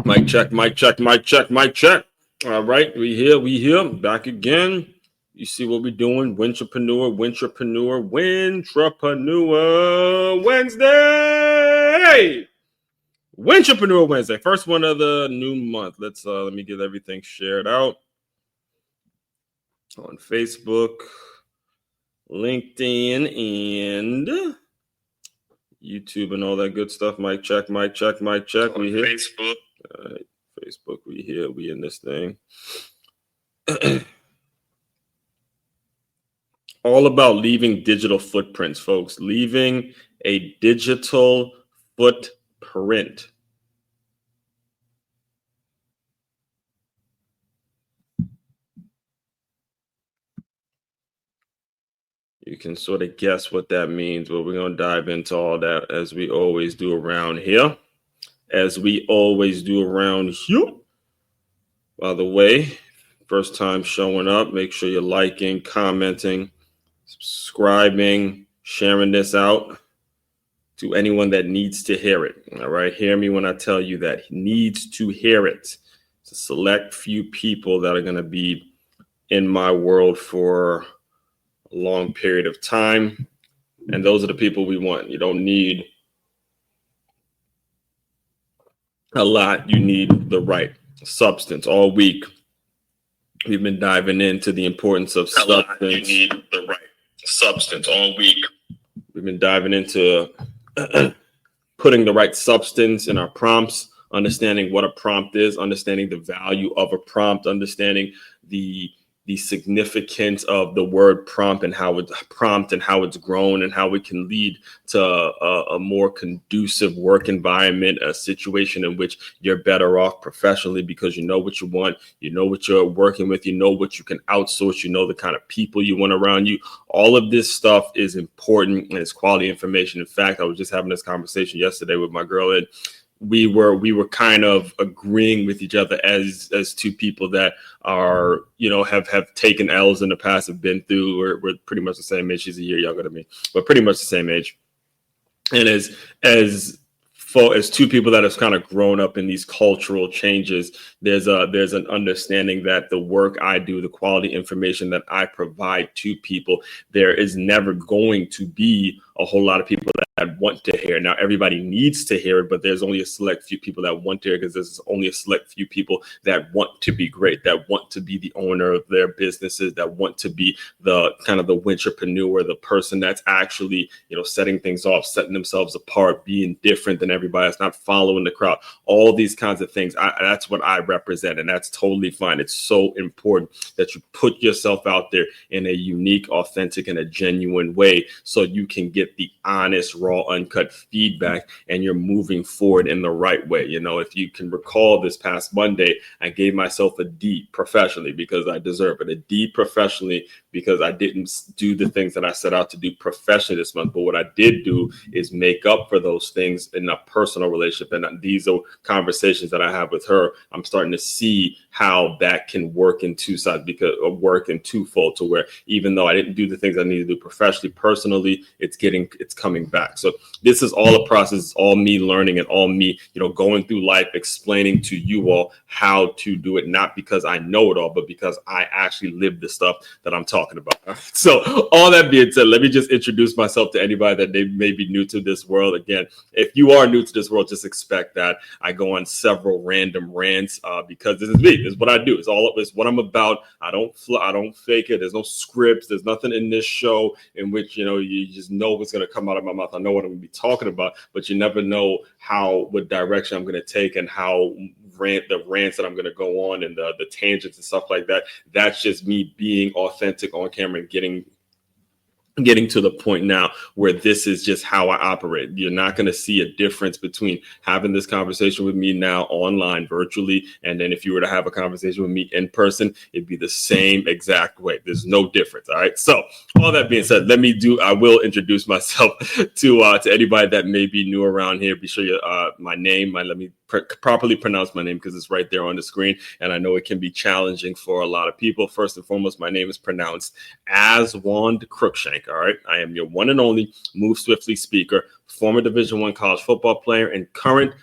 Mic check, mic check, mic check, mic check. All right, we here, back again. You see what we're doing? Wintrapreneur Wednesday. Wintrapreneur Wednesday, first one of the new month. Let me get everything shared out on Facebook, LinkedIn, and YouTube and all that good stuff. Mic check, mic check, mic check. We here. Facebook. All right, Facebook. We here. We in this thing. All about leaving digital footprints, folks. Leaving a digital footprint. You can sort of guess what that means, but we're going to dive into all that as we always do around here. By the way, first time showing up, make sure you're liking, commenting, subscribing, sharing this out to anyone that needs to hear it. All right. Hear me when I tell you that needs to hear it. It's a select few people that are going to be in my world for a long period of time. And those are the people we want. You don't need a lot. You need the right substance. All week, we've been diving into the importance of substance. You need the right substance all week. We've been diving into putting the right substance in our prompts, understanding what a prompt is, understanding the value of a prompt, understanding the significance of the word prompt and how it's grown and how it can lead to a more conducive work environment, a situation in which you're better off professionally because you know what you want, you know what you're working with, you know what you can outsource, you know the kind of people you want around you. All of this stuff is important and it's quality information. In fact, I was just having this conversation yesterday with my girl, and we were kind of agreeing with each other as two people that are, have taken L's in the past, have been through. We're pretty much the same age. She's a year younger than me, but pretty much the same age. And as two people that have kind of grown up in these cultural changes, there's an understanding that the work I do, the quality information that I provide to people, there is never going to be a whole lot of people that want to hear. Now, everybody needs to hear it, but there's only a select few people that want to hear, because there's only a select few people that want to be great, that want to be the owner of their businesses, that want to be the kind of the wintrapreneur, the person that's actually, setting things off, setting themselves apart, being different than everybody else, not following the crowd, all these kinds of things. That's what I represent, and that's totally fine. It's so important that you put yourself out there in a unique, authentic, and a genuine way so you can get the honest, raw, uncut feedback, and you're moving forward in the right way. If you can recall, this past Monday, I gave myself a D professionally because I deserve it, a D professionally because I didn't do the things that I set out to do professionally this month. But what I did do is make up for those things in a personal relationship. And these are conversations that I have with her. I'm starting to see how that can work in two sides, because work in twofold, to where even though I didn't do the things I need to do professionally, personally, it's coming back. So this is all a process. It's all me learning and all me, going through life, explaining to you all how to do it, not because I know it all, but because I actually live the stuff that I'm talking about. So all that being said, let me just introduce myself to anybody that they may be new to this world. Again, if you are new to this world, just expect that I go on several random rants because this is me. This is what I do. It's what I'm about. I don't fake it. There's no scripts. There's nothing in this show in which, you just know what's going to come out of my mouth. I know what I'm going to be talking about, but you never know what direction I'm going to take and how the rants that I'm going to go on and the tangents and stuff like that. That's just me being authentic on camera and getting to the point now where this is just how I operate. You're not going to see a difference between having this conversation with me now online virtually, and then if you were to have a conversation with me in person, it'd be the same exact way. There's no difference. All right. So all that being said, I will introduce myself to anybody that may be new around here. Be sure you my name, let me properly pronounce my name, because it's right there on the screen, and I know it can be challenging for a lot of people. First and foremost, my name is pronounced Aswand Cruikshank. All right, I am your one and only Move Swiftly speaker, former Division I college football player, and current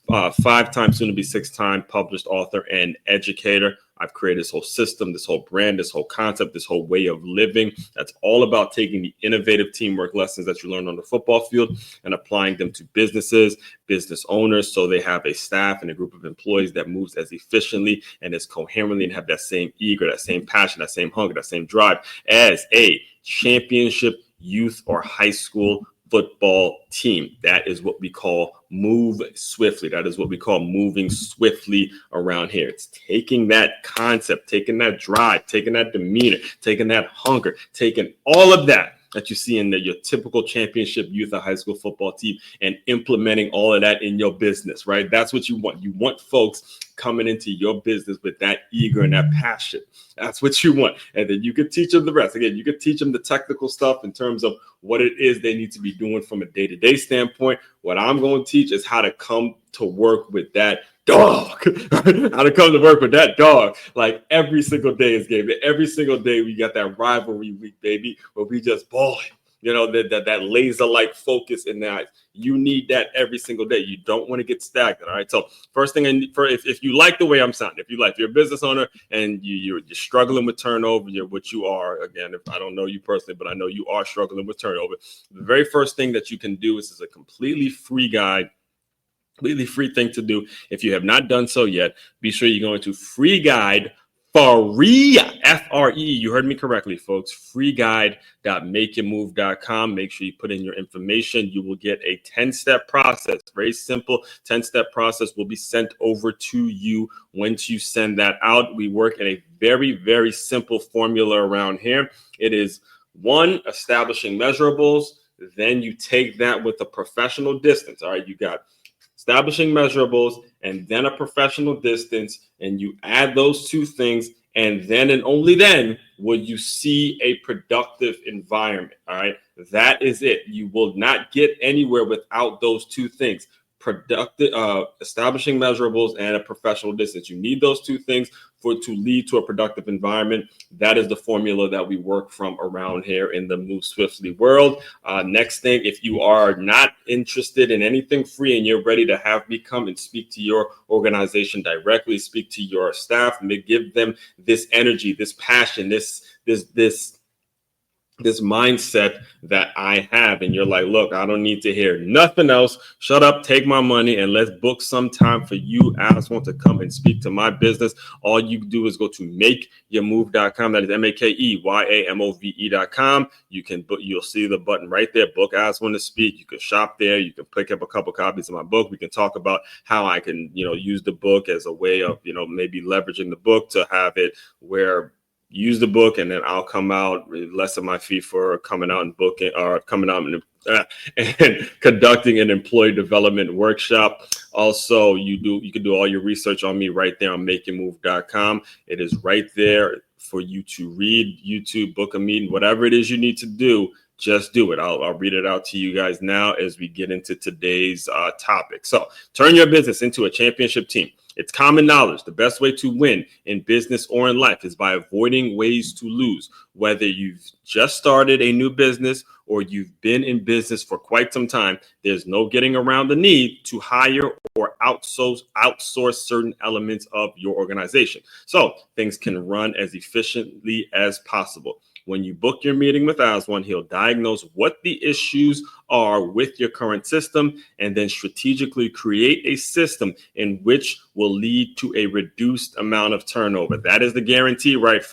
5-time, soon to be 6-time published author and educator. I've created this whole system, this whole brand, this whole concept, this whole way of living. That's all about taking the innovative teamwork lessons that you learn on the football field and applying them to businesses, business owners, so they have a staff and a group of employees that moves as efficiently and as coherently and have that same eager, that same passion, that same hunger, that same drive as a championship youth or high school football team. That is what we call move swiftly. That is what we call moving swiftly around here. It's taking that concept, taking that drive, taking that demeanor, taking that hunger, taking all of that you see in your typical championship youth or high school football team and implementing all of that in your business, right? That's what you want. You want folks coming into your business with that eager and that passion. That's what you want. And then you can teach them the rest. Again, you can teach them the technical stuff in terms of what it is they need to be doing from a day-to-day standpoint. What I'm going to teach is how to come to work with that dog. How to come to work with that dog. Like every single day is game. Every single day we got that rivalry week, baby, where we just balling. You know, that laser-like focus in that. You need that every single day. You don't want to get stagnant. All right. So first thing, if you like the way I'm sounding, if you're a business owner and you're struggling with turnover, which you are, again, if I don't know you personally, but I know you are struggling with turnover. The very first thing that you can do is a completely free guide. Completely free thing to do. If you have not done so yet, be sure you go into Free Guide Faria, F-R-E. You heard me correctly, folks. freeguide.makeyourmove.com. Make sure you put in your information. You will get a 10-step process. Very simple 10-step process will be sent over to you once you send that out. We work in a very, very simple formula around here. It is 1, establishing measurables. Then you take that with a professional distance. All right, you got establishing measurables and then a professional distance, and you add those two things, and then and only then will you see a productive environment. All right, that is it. You will not get anywhere without those two things: productive, establishing measurables, and a professional distance. You need those two things to lead to a productive environment. That is the formula that we work from around here in the Move Swiftly world. Next thing, if you are not interested in anything free and you're ready to have me come and speak to your organization directly, speak to your staff, give them this energy, this passion, this mindset that I have, and you're like, look, I don't need to hear nothing else. Shut up, take my money, and let's book some time for you as want to come and speak to my business. All you do is go to makeyourmove.com. That is makeyourmove.com. You can book. You'll see the button right there. Book as want to speak. You can shop there. You can pick up a couple copies of my book. We can talk about how I can, use the book as a way of, maybe leveraging the book to have it where use the book, and then I'll come out, less of my fee for coming out and booking or coming out and conducting an employee development workshop. Also, you can do all your research on me right there on makeyourmove.com. It is right there for you to read, YouTube, book a meeting, whatever it is you need to do. Just do it. I'll read it out to you guys now as we get into today's topic. So turn your business into a championship team. It's common knowledge. The best way to win in business or in life is by avoiding ways to lose. Whether you've just started a new business or you've been in business for quite some time, there's no getting around the need to hire or outsource certain elements of your organization, so things can run as efficiently as possible. When you book your meeting with Aswan, he'll diagnose what the issues are with your current system and then strategically create a system in which will lead to a reduced amount of turnover. That is the guarantee right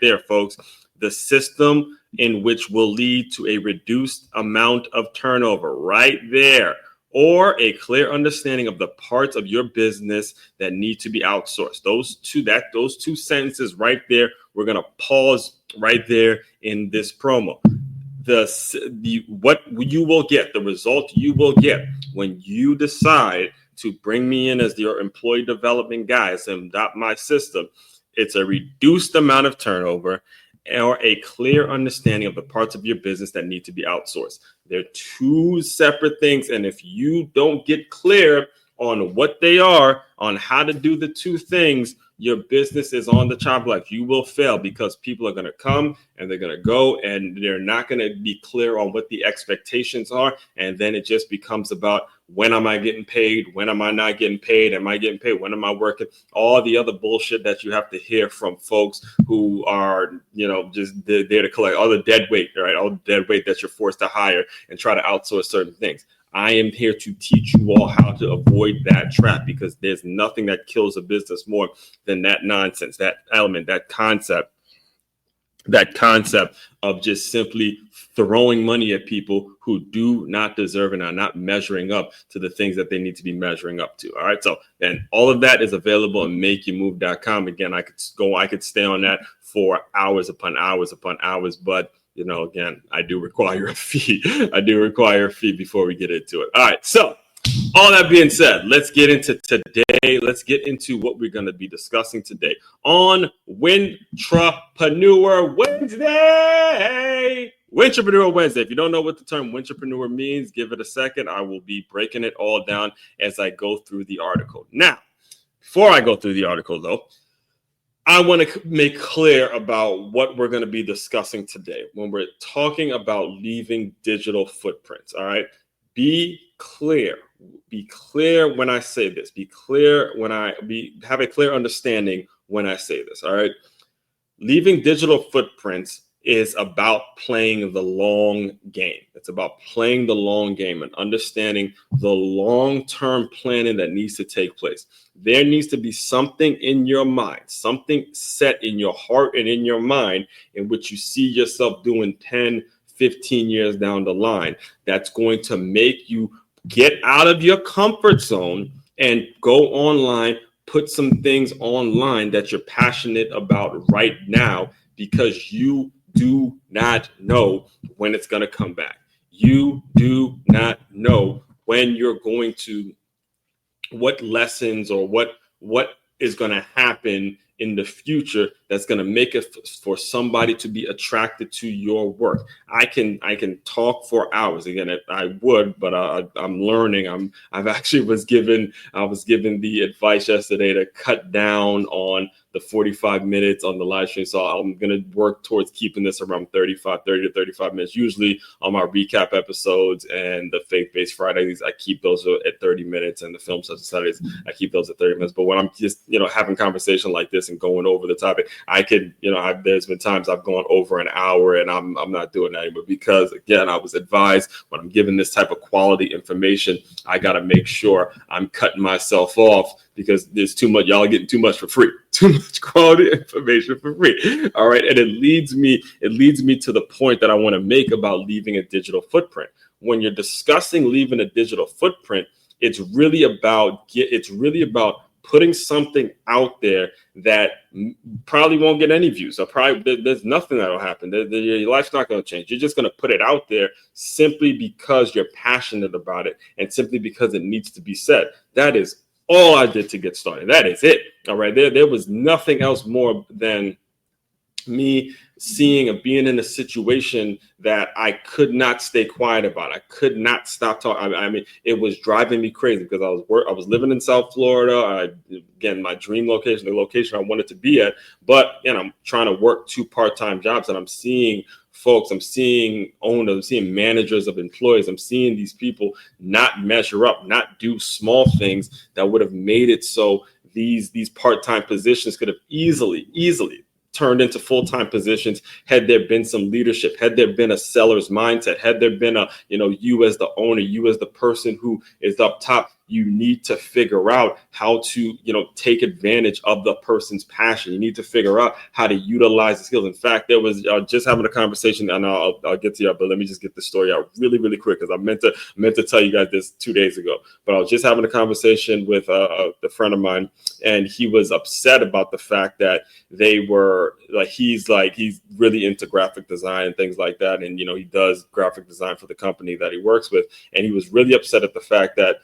there, folks. The system in which will lead to a reduced amount of turnover right there, or a clear understanding of the parts of your business that need to be outsourced. Those two sentences right there, we're going to pause right there in this promo. What you will get, the result you will get when you decide to bring me in as your employee development guy and adopt my system, it's a reduced amount of turnover or a clear understanding of the parts of your business that need to be outsourced. They're two separate things. And if you don't get clear on what they are, on how to do the two things, your business is on the chopping block. You will fail because people are going to come and they're going to go, and they're not going to be clear on what the expectations are. And then it just becomes about, when am I getting paid? When am I not getting paid? Am I getting paid? When am I working? All the other bullshit that you have to hear from folks who are, just there to collect all the dead weight, right? All the dead weight that you're forced to hire and try to outsource certain things. I am here to teach you all how to avoid that trap, because there's nothing that kills a business more than that nonsense, that element, that concept of just simply throwing money at people who do not deserve and are not measuring up to the things that they need to be measuring up to. All right. So, and all of that is available on makeyourmove.com. Again, I could stay on that for hours upon hours upon hours, but again, I do require a fee. Before we get into it. All right. So, all that being said, let's get into today. Let's get into what we're going to be discussing today on Wintrapreneur Wednesday. Wintrapreneur Wednesday. If you don't know what the term wintrapreneur means, give it a second. I will be breaking it all down as I go through the article. Now, before I go through the article, though, I want to make clear about what we're going to be discussing today when we're talking about leaving digital footprints. All right. Be clear when I say this. Be clear when have a clear understanding when I say this. All right. Leaving digital footprints is about playing the long game. It's about playing the long game and understanding the long-term planning that needs to take place. There needs to be something in your mind, something set in your heart and in your mind in which you see yourself doing 10, 15 years down the line. That's going to make you get out of your comfort zone and go online, put some things online that you're passionate about right now, because you do not know when it's going to come back. You do not know when you're going to, what lessons or what is going to happen in the future that's going to make it for somebody to be attracted to your work. I can talk for hours. Again, I would, but I'm learning. I was given the advice yesterday to cut down on the 45 minutes on the live stream. So I'm going to work towards keeping this around 30 to 35 minutes. Usually on my recap episodes and the Faith-Based Fridays, I keep those at 30 minutes, and the Film Session Saturdays, I keep those at 30 minutes. But when I'm just, having conversation like this and going over the topic, I could, there's been times I've gone over an hour, and I'm not doing that anymore, because again, I was advised when I'm giving this type of quality information, I got to make sure I'm cutting myself off, because there's too much. Y'all are getting too much for free, too much quality information for free. All right. And it leads me to the point that I want to make about leaving a digital footprint. When you're discussing leaving a digital footprint, it's really about putting something out there that probably won't get any views. There's nothing that'll happen. Your life's not going to change. You're just going to put it out there simply because you're passionate about it, and simply because it needs to be said. That is all I did to get started. That is it. All right. There was nothing else more than me seeing and being in a situation that I could not stay quiet about. I could not stop talking. I mean, it was driving me crazy, because I was living in South Florida. Again, my dream location, the location I wanted to be at, but I'm trying to work 2 part-time jobs, and I'm seeing folks, I'm seeing owners, I'm seeing managers of employees, I'm seeing these people not measure up, not do small things that would have made it so these part-time positions could have easily turned into full-time positions had there been some leadership, had there been a seller's mindset, had there been you as the owner, you as the person who is up top, you need to figure out how to, take advantage of the person's passion. You need to figure out how to utilize the skills. In fact, there was just having a conversation, and I'll get to you, but let me just get the story out really, really quick, because I meant to tell you guys this 2 days ago. But I was just having a conversation with a friend of mine, and he was upset about the fact that they were he's really into graphic design and things like that, and he does graphic design for the company that he works with, and he was really upset at the fact that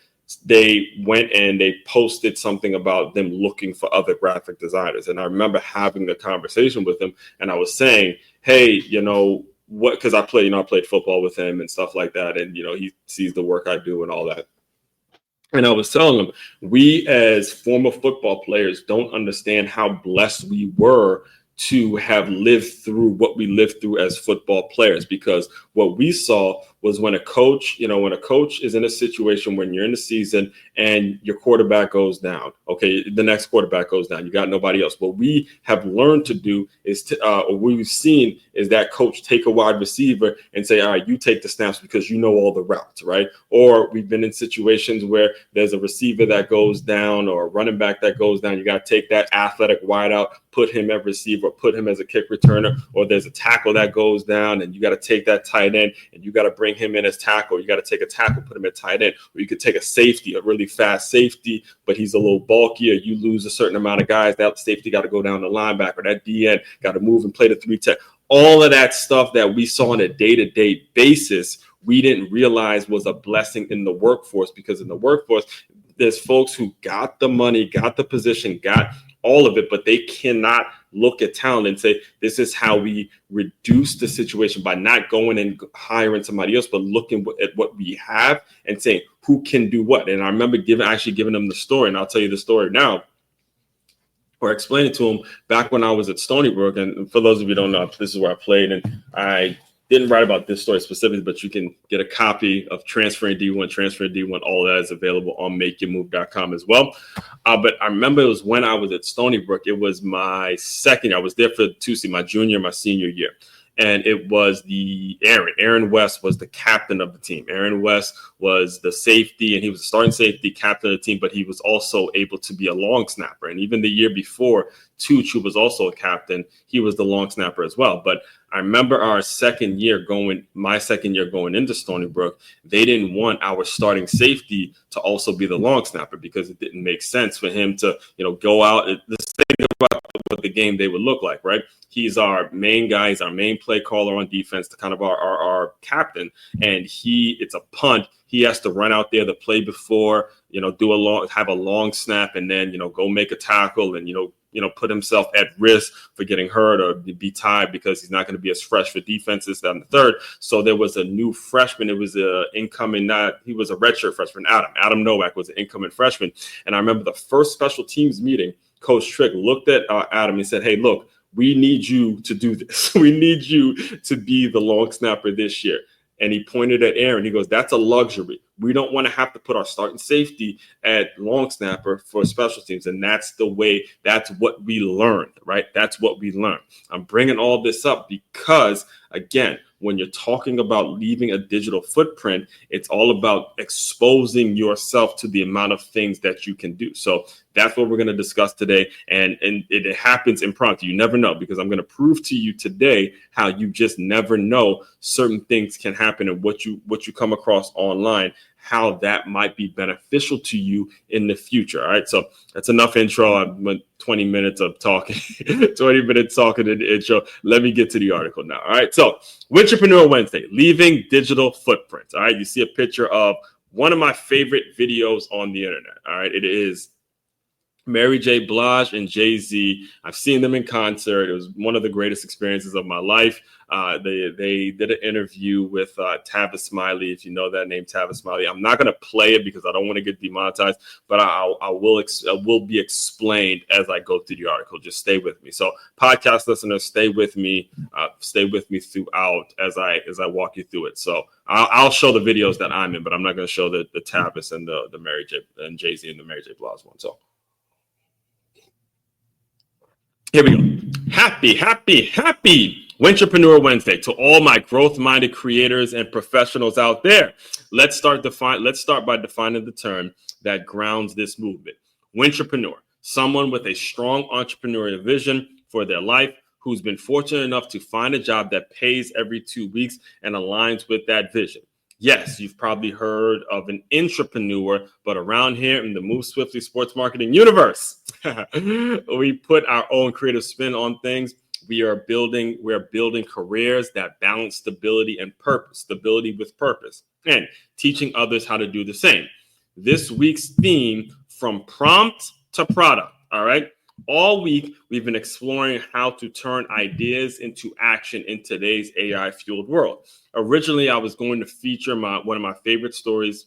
they went and they posted something about them looking for other graphic designers. And I remember having the conversation with him, and I was saying, hey, what, because I played football with him and stuff like that, and he sees the work I do and all that. And I was telling them, we as former football players don't understand how blessed we were to have lived through what we lived through as football players, because what we saw was when a coach, when a coach is in a situation when you're in the season and your quarterback goes down, okay, the next quarterback goes down, you got nobody else. What we have learned to do is or we've seen is that coach take a wide receiver and say, all right, you take the snaps because you know all the routes, right? Or we've been in situations where there's a receiver that goes down or a running back that goes down. You got to take that athletic wideout, put him at receiver, put him as a kick returner, or there's a tackle that goes down and you got to take that tight end and you got to bring him in as tackle. You got to take a tackle, put him at tight end, or you could take a safety, a really fast safety, but he's a little bulkier. You lose a certain amount of guys. That safety got to go down the linebacker. That DN got to move and play the 3-tech. All of that stuff that we saw on a day-to-day basis, we didn't realize was a blessing in the workforce, because in the workforce, there's folks who got the money, got the position, got all of it, but they cannot look at talent and say, this is how we reduce the situation by not going and hiring somebody else, but looking at what we have and saying who can do what. And I remember giving them the story, and I'll tell you the story now, or explain it to them back when I was at Stony Brook. And for those of you who don't know, this is where I played, and I didn't write about this story specifically, but you can get a copy of Transferring D1. All that is available on makeyourmove.com as well. But I remember it was when I was at Stony Brook. It was my second year. I was there for my junior, my senior year. And it was Aaron West was the captain of the team. Aaron West was the safety, and he was the starting safety, captain of the team, but he was also able to be a long snapper. And even the year before, Tooch, who was also a captain, he was the long snapper as well. But I remember my second year going into Stony Brook, they didn't want our starting safety to also be the long snapper, because it didn't make sense for him to, go out. Let's think about what the game they would look like, right? He's our main guy. He's our main play caller on defense, the kind of our captain. And it's a punt. He has to run out there the play before, have a long snap, and then, go make a tackle and, put himself at risk for getting hurt or be tied, because he's not going to be as fresh for defenses down the third. So there was a new freshman. It was he was a redshirt freshman. Adam Novak was an incoming freshman. And I remember the first special teams meeting, Coach Trick looked at Adam and said, hey, look, we need you to do this. We need you to be the long snapper this year. And he pointed at Aaron. He goes, that's a luxury. We don't want to have to put our starting safety at long snapper for special teams. And that's what we learned, right? That's what we learned. I'm bringing all this up because, again, when you're talking about leaving a digital footprint, it's all about exposing yourself to the amount of things that you can do. So that's what we're going to discuss today. And it happens impromptu. You never know, because I'm going to prove to you today how you just never know certain things can happen, and what you come across online, how that might be beneficial to you in the future. All right. So that's enough intro. I went 20 minutes of talking, 20 minutes talking in the intro. Let me get to the article now. All right. So Wintrepreneur Wednesday, leaving digital footprints. All right. You see a picture of one of my favorite videos on the internet. All right. It is Mary J. Blige and Jay-Z. I've seen them in concert. It was one of the greatest experiences of my life. They did an interview with Tavis Smiley, if you know that name, Tavis Smiley. I'm not going to play it because I don't want to get demonetized, but I will be explained as I go through the article. Just stay with me. So podcast listeners, stay with me throughout as I walk you through it. So I'll show the videos that I'm in, but I'm not going to show the Tavis and the Mary J. and Jay-Z and the Mary J. Blige one. So here we go. Happy Wintrepreneur Wednesday to all my growth-minded creators and professionals out there. Let's start by defining the term that grounds this movement. Wintrepreneur, someone with a strong entrepreneurial vision for their life, who's been fortunate enough to find a job that pays every 2 weeks and aligns with that vision. Yes, you've probably heard of an intrapreneur, but around here in the Move Swiftly sports marketing universe, we put our own creative spin on things. We're building careers that balance stability with purpose, and teaching others how to do the same. This week's theme, from prompt to product. All right. All week, we've been exploring how to turn ideas into action in today's AI-fueled world. Originally, I was going to feature one of my favorite stories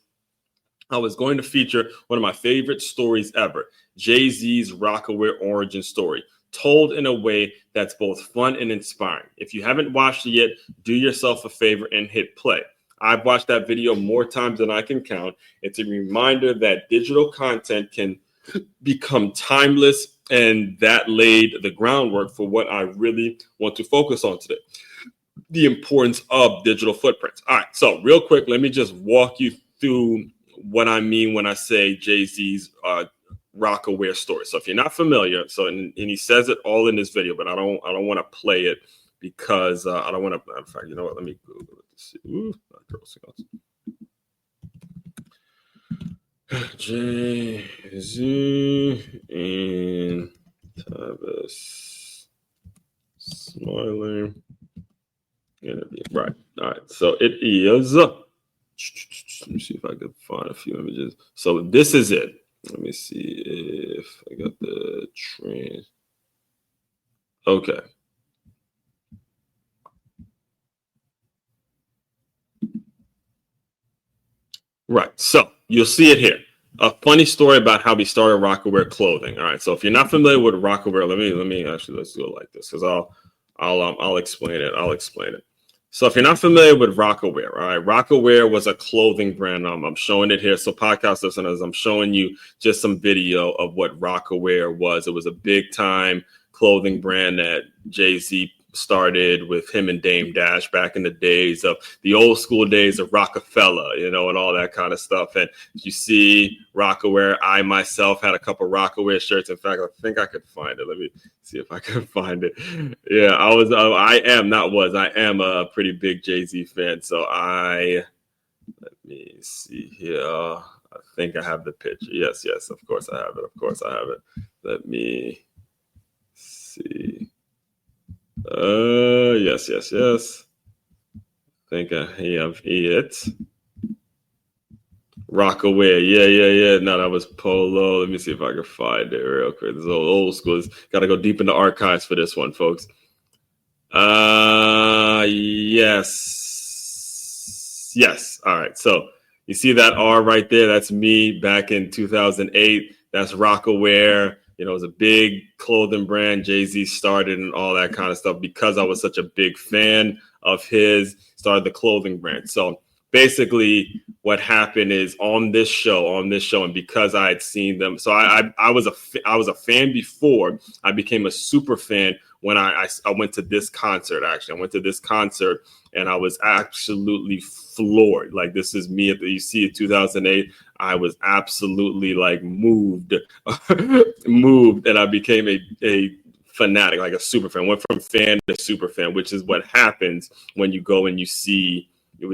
I was going to feature one of my favorite stories ever, Jay-Z's Rockaware origin story, told in a way that's both fun and inspiring. If you haven't watched it yet, do yourself a favor and hit play. I've watched that video more times than I can count. It's a reminder that digital content can become timeless, and that laid the groundwork for what I really want to focus on today, the importance of digital footprints. All right, so real quick, let me just walk you through what I mean when I say Jay-Z's Rockaware story. So if you're not familiar, and he says it all in this video, but I don't want to play it because I don't want to. In fact, you know what? Let me Google it to see. Ooh, Girl Scouts. Jay-Z and Travis Smiling interview. Right. All right. So it is. Let me see if I can find a few images. So this is it. Let me see if I got the trend. Okay. Right. So you'll see it here. A funny story about how we started Rockaware clothing. All right. So if you're not familiar with Rockaware, let me actually, let's go like this because I'll explain it. I'll explain it. So if you're not familiar with Rockaware, all right, Rockaware was a clothing brand. I'm showing it here. So podcast listeners, I'm showing you just some video of what Rockaware was. It was a big time clothing brand that Jay-Z started with him and Dame Dash back in the days of the old school days of Rockefeller, and all that kind of stuff. And you see Rockaware. I myself had a couple Rockaware shirts. In fact, I think I could find it. Let me see if I can find it. Yeah, I am a pretty big Jay-Z fan. So let me see here. I think I have the picture. Yes, of course I have it. Let me see. Yes. I think I have it. Rockaware. Yeah. No, that was Polo. Let me see if I can find it real quick. This is old school. Got to go deep in the archives for this one, folks. Yes. All right. So you see that R right there? That's me back in 2008. That's Rockaware. It was a big clothing brand Jay-Z started and all that kind of stuff because I was such a big fan of his, started the clothing brand. So basically what happened is on this show, and because I had seen them, so I was a fan before. I became a super fan when I went to this concert. Actually, I went to this concert and I was absolutely floored. Like, this is me you see in 2008. I was absolutely like moved, and I became a fanatic, like a super fan. Went from fan to super fan, which is what happens when you go and you see your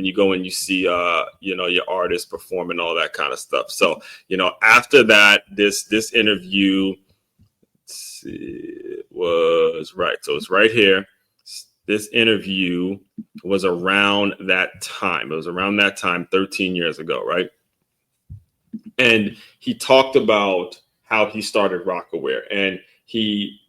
artist perform and all that kind of stuff. So after that, this interview was right. So it's right here. This interview was around that time. It was around that time, 13 years ago, right? And he talked about how he started Rockaware, and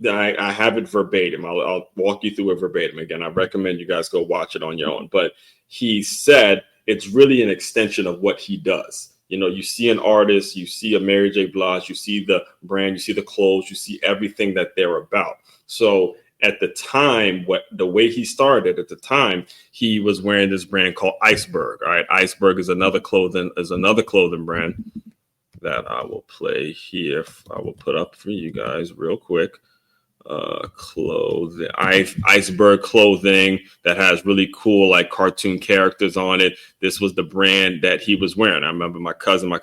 I have it verbatim. I'll walk you through it verbatim again. I recommend you guys go watch it on your own. But he said it's really an extension of what he does. You see an artist, you see a Mary J. Blige, you see the brand, you see the clothes, you see everything that they're about. So at the time, the way he started at the time, he was wearing this brand called Iceberg. All right, Iceberg is another clothing brand that I will play here. I will put up for you guys real quick. Clothing, Iceberg clothing that has really cool like cartoon characters on it. This was the brand that he was wearing. I remember my cousin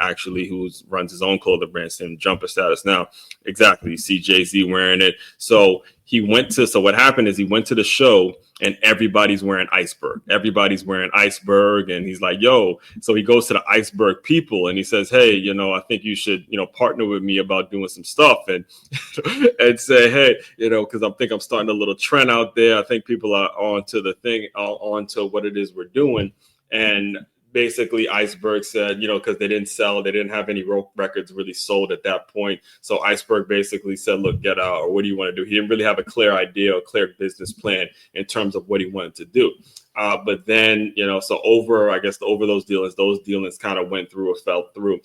actually, who runs his own clothing brand, same Jumper Status now. Exactly, you see Jay-Z wearing it. So what happened is he went to the show and everybody's wearing Iceberg. And he's like, yo. So he goes to the Iceberg people and he says, hey, I think you should, partner with me about doing some stuff and say, hey, because I think I'm starting a little trend out there. I think people are onto what it is we're doing. And basically Iceberg said, because they didn't have any records really sold at that point. So Iceberg basically said, look, get out, or what do you want to do? He didn't really have a clear idea or clear business plan in terms of what he wanted to do. But then, so over those dealings kind of went through or fell through.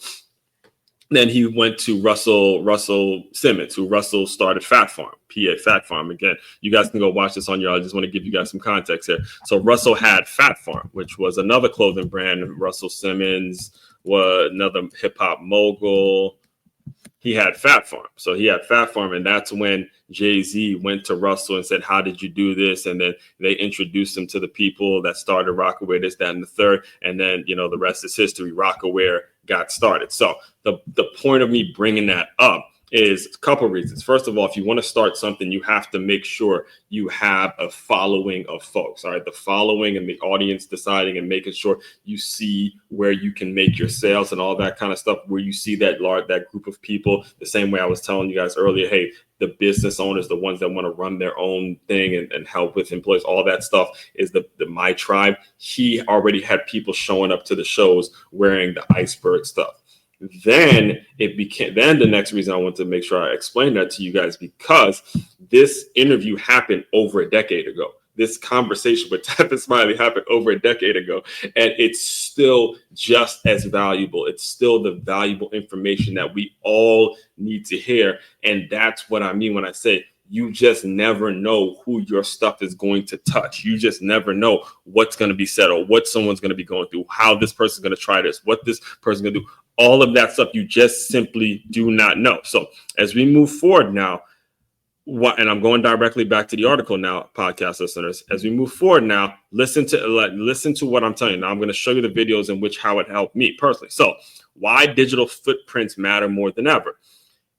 Then he went to Russell Simmons, who Russell started Phat Farm, PA Phat Farm. Again, you guys can go watch this on your. I just want to give you guys some context here. So Russell had Phat Farm, which was another clothing brand. Russell Simmons was another hip hop mogul. He had Phat Farm. So he had Phat Farm, and that's when Jay-Z went to Russell and said, how did you do this? And then they introduced him to the people that started Rocawear, this, that, and the third. And then, the rest is history. Rocawear got started. So the point of me bringing that up is a couple of reasons. First of all, if you want to start something, you have to make sure you have a following of folks. All right. The following and the audience deciding and making sure you see where you can make your sales and all that kind of stuff, where you see that group of people, the same way I was telling you guys earlier, hey, the business owners, the ones that want to run their own thing and help with employees, all that stuff is the My Tribe. He already had people showing up to the shows wearing the Iceberg stuff. Then the next reason I want to make sure I explain that to you guys, because this interview happened over a decade ago. This conversation with Tevin Smiley happened over a decade ago, and it's still just as valuable. It's still the valuable information that we all need to hear. And that's what I mean when I say you just never know who your stuff is going to touch. You just never know what's going to be said or what someone's going to be going through, how this person's going to try this, what this person's going to do. All of that stuff you just simply do not know. So as we move forward now, and I'm going directly back to the article now, podcast listeners, as we move forward now, listen to what I'm telling you. Now I'm going to show you the videos in which how it helped me personally. So why digital footprints matter more than ever.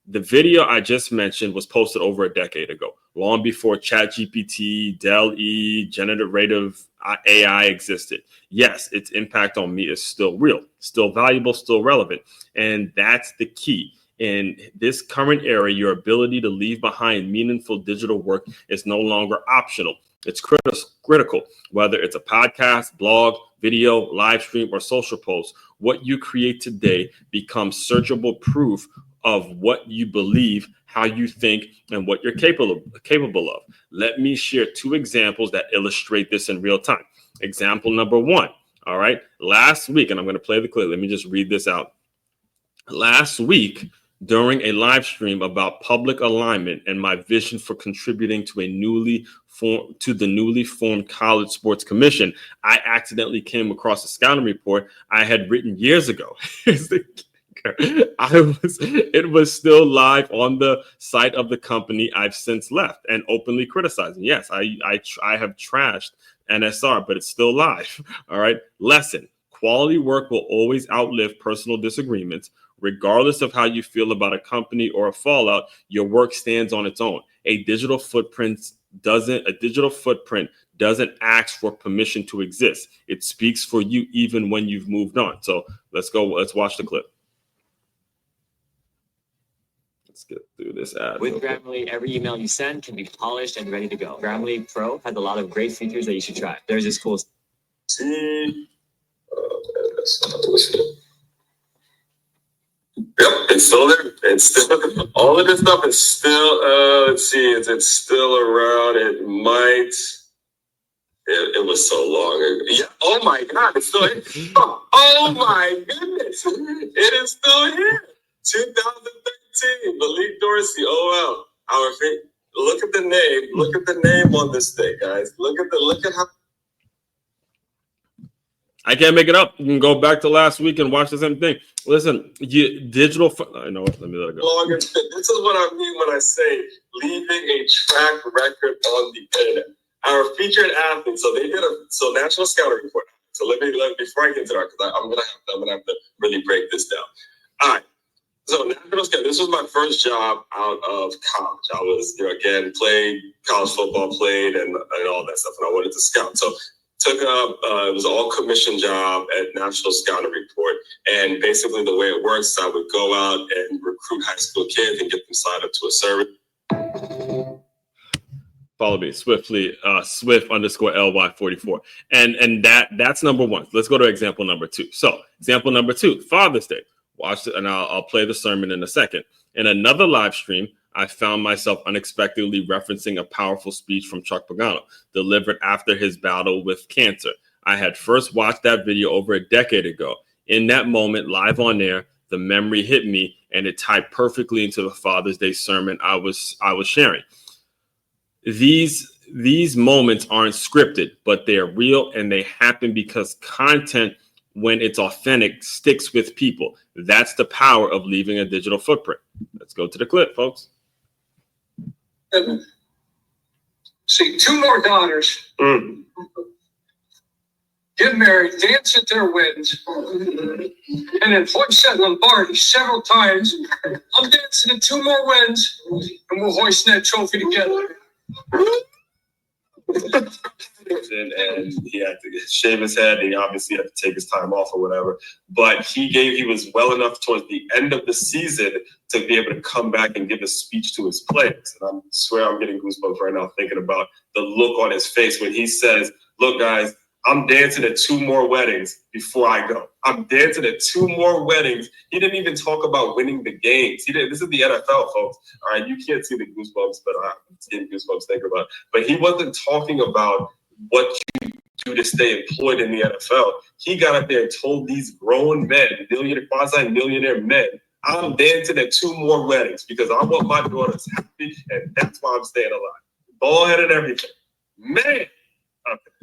The video I just mentioned was posted over a decade ago, long before ChatGPT, DALL-E, generative AI existed. Yes, its impact on me is still real, still valuable, still relevant. And that's the key. In this current era, your ability to leave behind meaningful digital work is no longer optional. It's critical, whether it's a podcast, blog, video, live stream, or social post. What you create today becomes searchable proof of what you believe, how you think, and what you're capable of. Let me share two examples that illustrate this in real time. Example number one. All right. Last week, and I'm going to play the clip. Let me just read this out. Last week, during a live stream about public alignment and my vision for contributing to the newly formed College Sports Commission, I accidentally came across a scouting report I had written years ago. It was still live on the site of the company I've since left and openly criticizing. Yes, I have trashed NSR, but it's still live. All right. Lesson: quality work will always outlive personal disagreements. Regardless of how you feel about a company or a fallout, your work stands on its own. A digital footprint doesn't ask for permission to exist. It speaks for you even when you've moved on. So let's watch the clip. Let's get through this ad. With Grammarly, every email you send can be polished and ready to go. Grammarly Pro has a lot of great features that you should try. There's this cool. Yep, it's still there. It's still all of this stuff is still. Let's see, it's still around. It might. It was so long. Yeah. Oh my God, it's still here. Oh my goodness, it is still here. 2013, Malik Dorsey. Oh wow, look at the name. Look at the name on this thing, guys. Look at how. I can't make it up. You can go back to last week and watch the same thing. Listen, I know what. Let me let it go. This is what I mean when I say leaving a track record on the internet. Our featured athletes, so they did National Scouting Report. So let me before I get to that, because I'm gonna have to really break this down. All right. So National Scouting. This was my first job out of college. I was, again, played college football, and all that stuff, and I wanted to scout. So took up, it was all commission job at National Scouting Report. And basically the way it works, I would go out and recruit high school kids and get them signed up to a service. Follow me swiftly, Swift _LY44. And that's number one. Let's go to example number two. So example number two, Father's Day. Watch it, and I'll play the sermon in a second. In another live stream, I found myself unexpectedly referencing a powerful speech from Chuck Pagano, delivered after his battle with cancer. I had first watched that video over a decade ago. In that moment, live on air, the memory hit me, and it tied perfectly into the Father's Day sermon I was sharing. These moments aren't scripted, but they're real, and they happen because content, when it's authentic, sticks with people. That's the power of leaving a digital footprint. Let's go to the clip, folks. See, two more daughters get married, dance at their weddings, and then hoist that Lombardi several times. I'm dancing at two more weddings, and we'll hoist that trophy together. And he had to shave his head, and he obviously had to take his time off or whatever. But he was well enough towards the end of the season to be able to come back and give a speech to his players. And I swear I'm getting goosebumps right now thinking about the look on his face when he says, "Look, guys, I'm dancing at two more weddings before I go. I'm dancing at two more weddings." He didn't even talk about winning the games. He didn't. This is the NFL, folks. All right, you can't see the goosebumps, but I'm getting goosebumps thinking about it. But he wasn't talking about what you do to stay employed in the NFL. He got up there and told these grown men, quasi-millionaire men, "I'm dancing at two more weddings because I want my daughters happy, and that's why I'm staying alive." Ball head and everything. Man.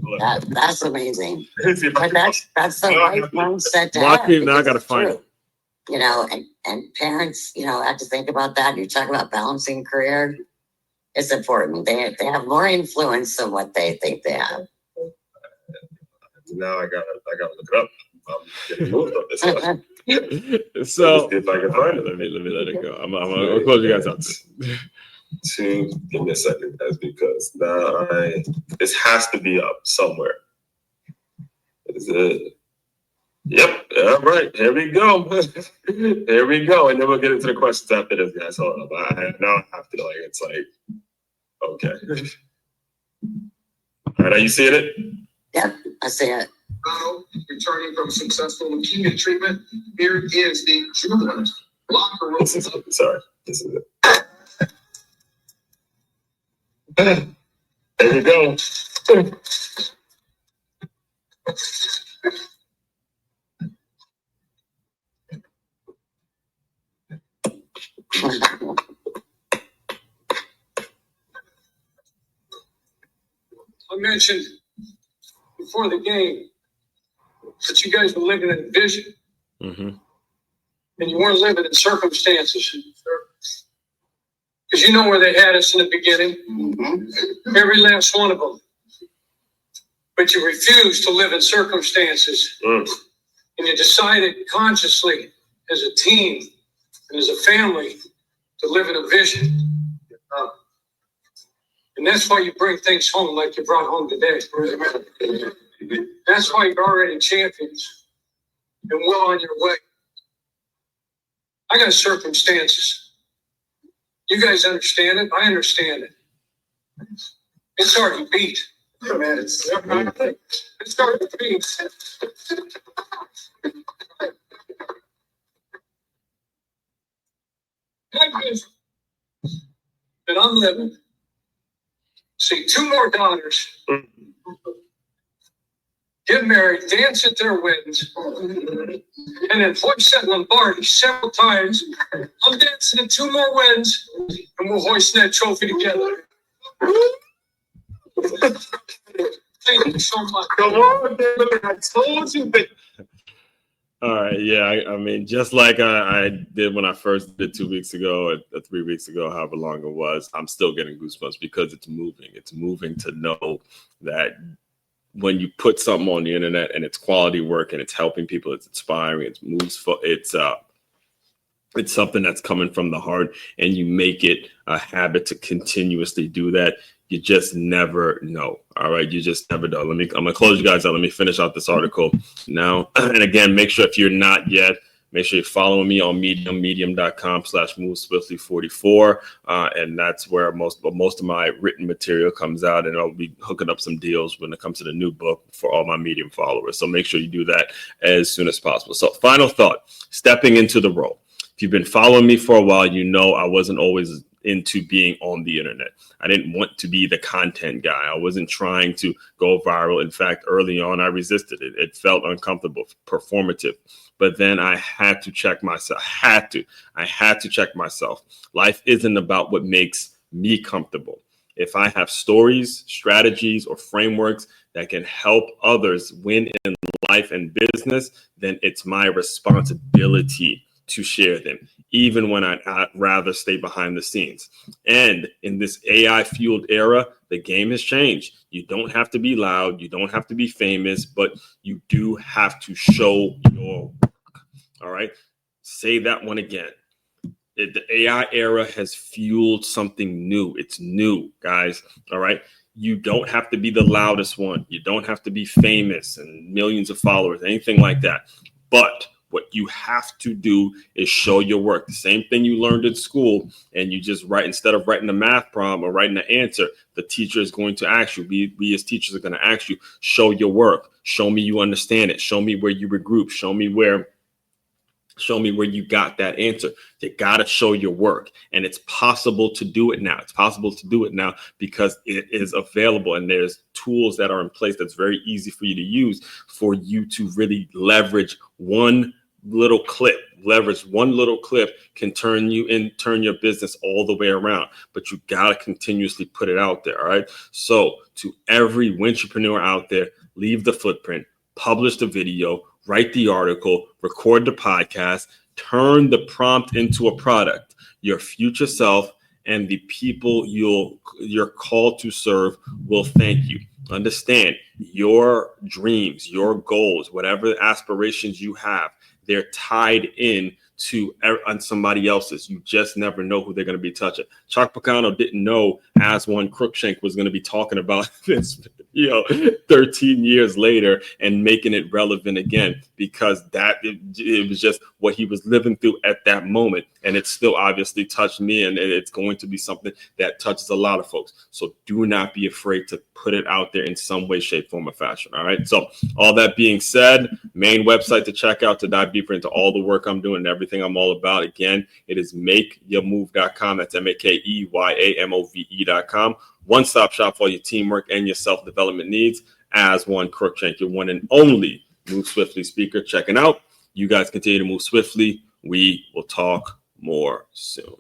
Okay, that's amazing. But that's the right mindset to Watch have. me, now I gotta find it. You know, and parents, you know, have to think about that. You talk about balancing career. It's important. They have more influence than what they think they have. Now I gotta look it up. I'm getting moved on this one. So See if I can find it. let me let it go. I'm gonna close you guys out. Give me a second, guys, because now this has to be up somewhere. Is it? Yep. All right. Here we go. Here we go. And then we'll get into the questions after this, guys. Hold up. Now I have to, it's like, okay. All right. Are you seeing it? Yep, I see it. Returning from successful leukemia treatment, here is the jubilant locker room. Sorry. This is it. There we go. I mentioned before the game that you guys were living in vision, Mm-hmm. and you weren't living in circumstances. Because you know where they had us in the beginning, every last one of them. But you refused to live in circumstances, and you decided consciously as a team and as a family to live in a vision. And that's why you bring things home like you brought home today. That's why you're already champions and well on your way. I got circumstances. You guys understand it. I understand it. It's hard to beat. Man, it's hard to beat. And I'm living. See, two more daughters get married, dance at their weddings, and then hoist that Lombardi several times. I'm dancing at two more weddings, and we'll hoist that trophy together. Thank you so much. Come on, David. I told you. All right, yeah. I mean, just like I did when I first did 2 weeks ago or 3 weeks ago, however long it was, I'm still getting goosebumps because it's moving. It's moving to know that when you put something on the internet and it's quality work and it's helping people, it's inspiring, it's something that's coming from the heart, and you make it a habit to continuously do that. You just never know. All right. You just never know. I'm going to close you guys out. Let me finish out this article now. And again, make sure if you're not yet Make sure you're following me on medium.com/moveswiftly44. And that's where most of my written material comes out. And I'll be hooking up some deals when it comes to the new book for all my Medium followers. So make sure you do that as soon as possible. So final thought, stepping into the role. If you've been following me for a while, you know I wasn't always into being on the internet. I didn't want to be the content guy. I wasn't trying to go viral. In fact, early on, I resisted it. It felt uncomfortable, performative. But then I had to check myself. I had to check myself. Life isn't about what makes me comfortable. If I have stories, strategies, or frameworks that can help others win in life and business, then it's my responsibility to share them, even when I'd rather stay behind the scenes. And in this AI-fueled era, the game has changed. You don't have to be loud. You don't have to be famous, but you do have to show your work. All right? Say that one again. The AI era has fueled something new. It's new, guys. All right? You don't have to be the loudest one. You don't have to be famous and millions of followers, anything like that. But what you have to do is show your work. The same thing you learned in school, and you just write, instead of writing a math problem or writing an answer, the teacher is going to ask you, we as teachers are going to ask you, show your work. Show me you understand it. Show me where you regroup. Show me where you got that answer. You got to show your work. And it's possible to do it now. It's possible to do it now because it is available. And there's tools that are in place that's very easy for you to use, for you to really leverage one little clip. One little clip can turn your business all the way around, but you got to continuously put it out there. All right. So to every entrepreneur out there, leave the footprint, publish the video, write the article, record the podcast, turn the prompt into a product. Your future self and the people you're called to serve will thank you. Understand, your dreams, your goals, whatever aspirations you have, they're tied in to on somebody else's. You just never know who they're going to be touching. Chuck Picano didn't know As One Crookshank was going to be talking about this, 13 years later and making it relevant again, because it was just what he was living through at that moment. And it still obviously touched me, and it's going to be something that touches a lot of folks. So do not be afraid to put it out there in some way, shape, form, or fashion. All right. So all that being said, main website to check out to dive deeper into all the work I'm doing and everything I'm all about. Again, it is makeyourmove.com. That's MAKEYAMOVE.com. One-stop shop for your teamwork and your self-development needs. As One Crookshank, your one and only Move Swiftly speaker. Checking out. You guys continue to move swiftly. We will talk more soon.